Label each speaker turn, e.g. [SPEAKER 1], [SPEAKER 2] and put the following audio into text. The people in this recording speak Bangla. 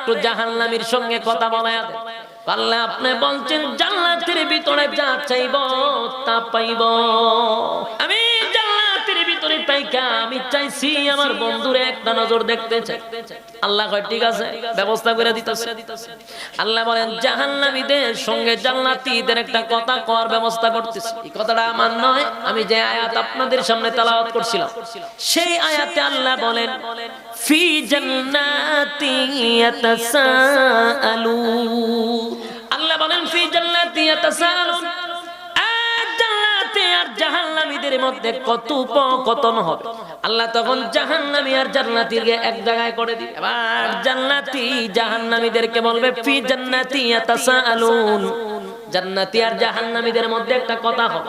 [SPEAKER 1] একটু জাহান্নামীর সঙ্গে কথা বলায়া দেন। আল্লাহ আপনি বলছেন জান্নাতের ভিতরে যা চাইব তা পাইব। আমি জান্নাতের ভিতরে পাইকা আমি চাইছি আমার বন্ধুরে একটা নজর দেখতে চাই। আল্লাহ কয় ঠিক আছে, ব্যবস্থা করে দিতেছে। আল্লাহ বলেন জাহান্নামীদের সঙ্গে জান্নাতীদের একটা কথা কওয়ার ব্যবস্থা করতেছি। এই কথাটা আমার নয়, আমি যে আয়াত আপনাদের সামনে তেলাওয়াত করছিলাম সেই আয়াতে আল্লাহ বলেন ফি জান্নাতি ইয়াতাসাআলুন। আল্লাহ বলেন ফি জান্নাতি ইয়াতাসাআলুন, জান্নাতে আর জাহান্নামীদের মধ্যে কথোপকথন হবে। আল্লাহ তখন জাহান্নামী আর জান্নাতীকে এক জায়গায় করে দিবে। এবার জান্নাতি জাহান্নামীদেরকে বলবে ফি জান্নাতি ইয়াতাসাআলুন, জান্নাতি আর জাহান্নামীদের মধ্যে একটা কথা হবে।